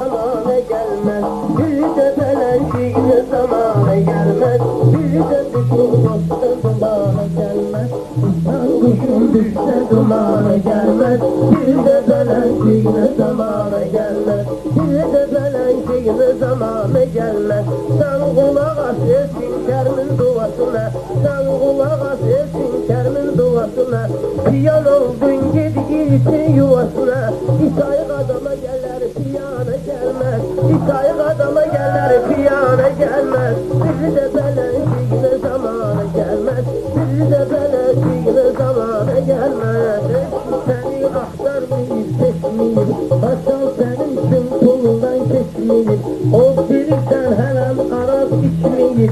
Zamana gelmez, bir de belenşiğine zamana gelmez, bir de düşür dosta dumana gelmez. Kuşun düşse dumana gelmez, bir de belenşiğine zamana gelmez, bir de belenşiğine zamana gelmez. Sen kulak as etsin Kermin duasına, sen kulak as etsin Kermin duasına. Piyan oldun gittin yuvasına, İsa'yı adama gelir piyana gelmez, İsa'yı adama gelir piyana gelmez. Bir de belenşiğine zamana gelmez, bir de belenşiğine zamana gelmez. Seni aktarmayıp seçmeyip, Hasan senin için kulundan geçmeyip, o birikten hemen Arap içmeyip,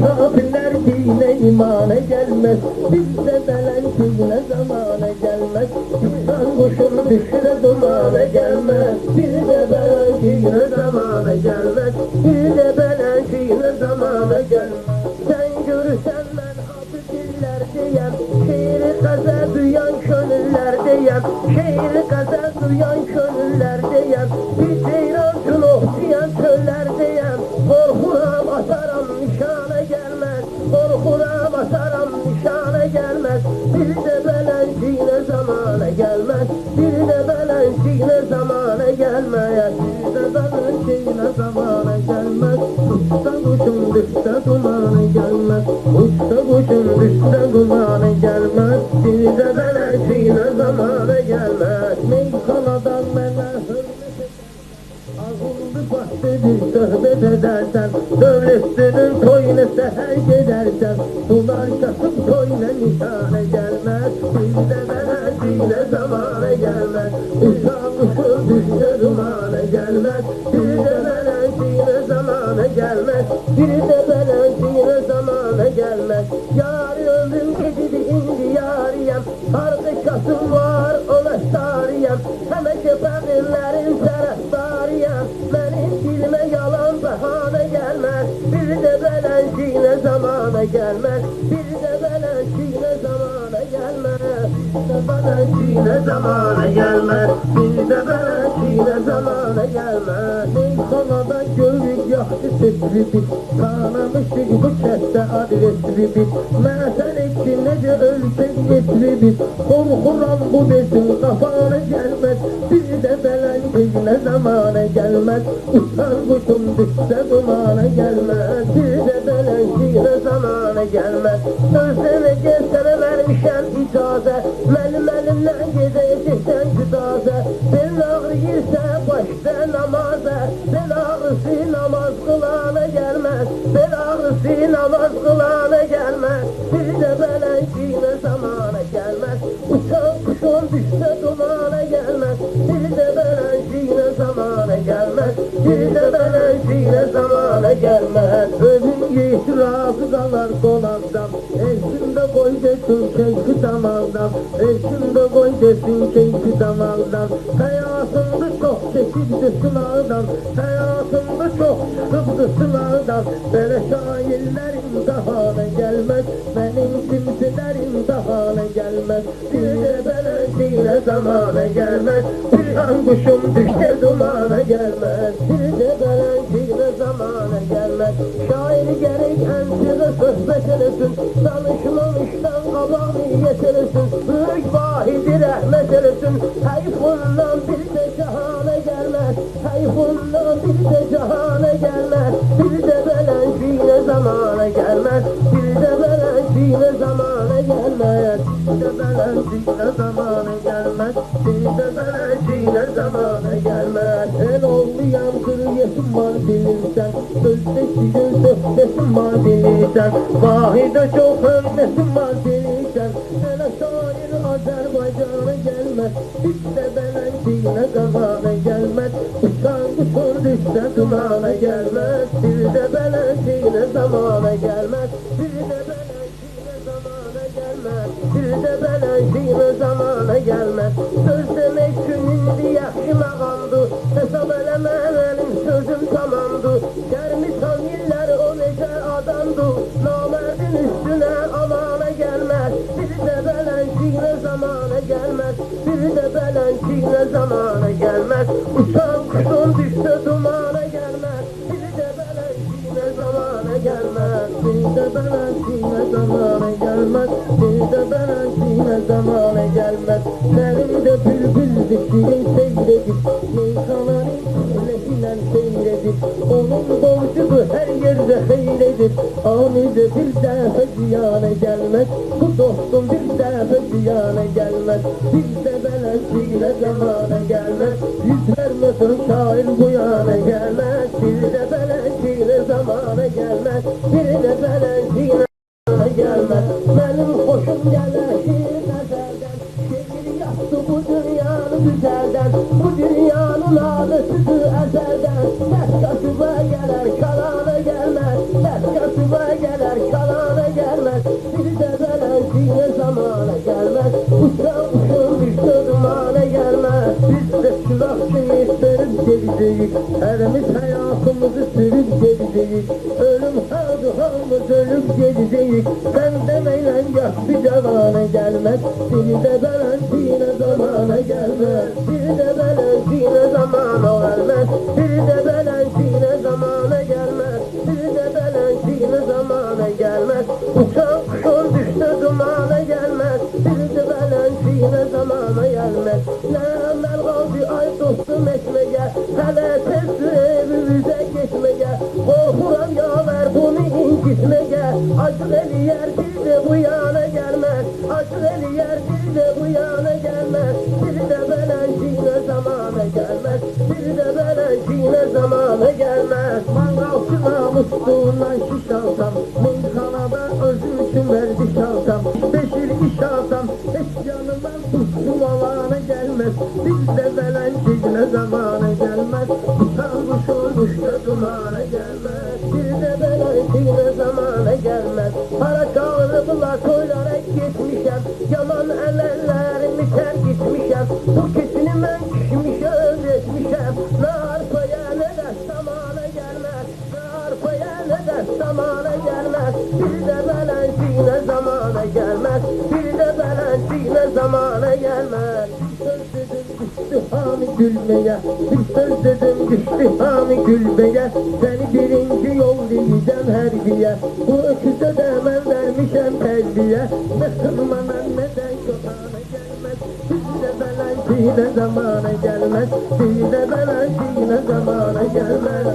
kafirler dine imana gelmez, bir de belenşiğine zamana gelmez. İnsan kuşun düşüre dumana gelmez, bir de belenşiğine zamana gelmez, bir de belenşiğine zamana gelmez. Sen görürsen ben adı dillerdeyim, şiiri kaza duyan gönüllerdeyim, şiiri kaza duyan gönüllerdeyim, bir ceyrancın okşayan çöllerdeyim. Korkuram atarım nişana gelmez, korkuram atarım nişana gelmez. Bir de belenşiğine zamana gelmez, bir de belenşiğine zamana gelmez, bir de belenşiğine zamana gelmez. Usta kuşun düşse dumana gelmez, usta kuşun düşse dumana gelmez, bir de belenşiğine zamana gelmez. Meykanadan mene hürmet ağıllı bahçedir sohbet edersen, dövlüstünün toyuna seher gidersen, sular kasıp toyuna nişane gelmez, bir de belenşiğine zamana gelmez. Uşak kuşun düşse dumana gelmez, bir de belenşiğine zamana gelmez, bir de belenşiğine zamana gelmez. Yar ömrüm gecidi indi yariyem, arkadaşım var ona sarıyem, hemen köpeklerin taraftarıyem. Benim dilime yalan bahane gelmez, bir de belenşiğine zamana gelmez, bir de belenşiğine zamana gelmez, bir de belenşiğine zamana gelmez, bir de belenşiğine zamana gelmez. Meykanada görük yaxşı setribit, kanamışık bu kəsdə adresribit, məsəl etsin necə ölsək yetribit, korkuram bu desin kafana gelmez, bir de belenşiğine zamana gelmez. Uçan kuşum düşse dumana gelmez, bir de belenşiğine zamana gelmez. Sözleme gelsene vermişem icazə, mənim əlimdən gedəcəksən güdazə. Bel ağrıyırsa başda namaza, bel ağrısı namaz kılana gelmez, bel ağrısı namaz kılana gelmez, bir de belenşiğine zamana gelmez. Uçan kuşun düşse dumana gelmez, bir de belenşiğine zamana gelmez, bir de belenşiğine zamana gelmez. Ölüm itirafı kalar dolaptan, eşimde koy desin keyfi damaldan, eşimde koy desin keyfi damaldan. Hayatımda çok çekildi sınavdan, hayatımda çok sıkıldı sınavdan. Böyle şairlerin dahana gelmez, benim kimselerim dahana gelmez, bir de belenşiğine zamana gelmez. Bir an kuşum düşse dumana gelmez, bir de belenşiğine zamana gelmez. Şair gerek ensize sohbet eləsin, danışmamışdan qabağını yetirsin, büyük vahidi rəhmət eləsin. Hayfundan bir de cahana gelmez, hayfundan bir de cahana gelmez, bir de belenşiğine zamana gelmez, bir de belenşiğine zamana gelmez, bir de belenşiğine zamana gelmez, bir de belenşiğine zamana gelmez. El olmayan kırıyesim var bilirsen, sözdeki gün söhbetim var bilirsen, vahide çok öndesim var bilirsen. Hele şair Azerbaycan'a gelmez, hiç de belenşiğine zamana gelmez. Uçan kuşun düşse dumana gelmez, bir de belenşiğine zamana gelmez, bir de belenşiğine zamana gelmez, bir de belenşiğine zamana gelmez. Söz demek günündü yaxşı mağamdı, hesab eləmə benim sözüm tamamdı. Gəlmişəm illər o necə adamdı, namerdin üstüne amana gelmez, bir de belenşiğine zamana gelmez, bir de belenşiğine zamana gelmez. Uçan kuşun düşse dumana gelmez. Bir de belençine zamana gelmez. Bir de belençine zamana gelmez. Bir de belençine zamana gelmez. Elimde bülbül dişini seyredip Meyhananın lehilen seyredip onun borcudu her yerde heyledir. Anide bir defa ziyane gelmez. Bu dostum bir defa ziyane gelmez. Bir de belençine zamana gelmez. Yüz vermesin şair bu yana gelmez. Bir de belençine zamana gelmez. Bir de belençine gelmez. Benim hoşum gelir şiir ezelden. Şiir yaptı bu dünyanı güzelden. Bu dünyanın ağrısıdı ezelden. Deskasıma gelir kalana gelmez. Deskasıma gelir kalana gelmez. Bir de belençine zamana gelmez. Uçan uçun düştü dumana gelmez. Biz de silahçıyı sürüp geleceğiz. Herimiz hayatımızı sürüp geleceğiz. Ölüm hadıhamız ölüp geleceğiz. Sen demeyle yaş bir cevana gelmez. Bir de belençine zamana gelmez. Bir de belençine zamana gelmez. Bir de belençine zamana gelmez. Bir de belençine zamana gelmez. Uçan kuşun düştü dumana gelmez. Bir de belençine zamana gelmez. Ne emel kaldı ay dostum ekmeye. Hele tezli evimize geçmeye. Korkuram yaver bunu incitmeye. Acı eli yer bir de bu yana gelmez. Acı eli yer bir de bu yana gelmez. Bir de belençine zamana gelmez. Bir de belençine zamana gelmez. Mangalçı namusluğundan şiş alsam. Meyhanada özüm için verdi şalsam. Beşir iş alsam. Hiç yanıma tuttum alana gelmez. Bir de belençine zamana gelmez. Sarmış olmuş da dumana gelmez. Bir de belençine zamana gelmez. Para çağırı bulak oylarak geçmişem. Yaman ellerlerimi ter gitmişem. Bu kesini ben kişmiş özleşmişem. Ne arpaya ne de zamana gelmez. Ne arpaya ne de zamana gelmez. Bir de belençine zamana gelmez. Bir de belençine zamana gelmez. Bir söz dedim düştü hami gülmeye. Bir söz dedim düştü hami gülmeye. Seni birinci yol diyeceğim herbiye. Bu öküze de ben vermişem terbiye. Ne kırmanan ne de kötane gelmez. Bir de belençine zamana gelmez. Bir de belençine zamana gelmez.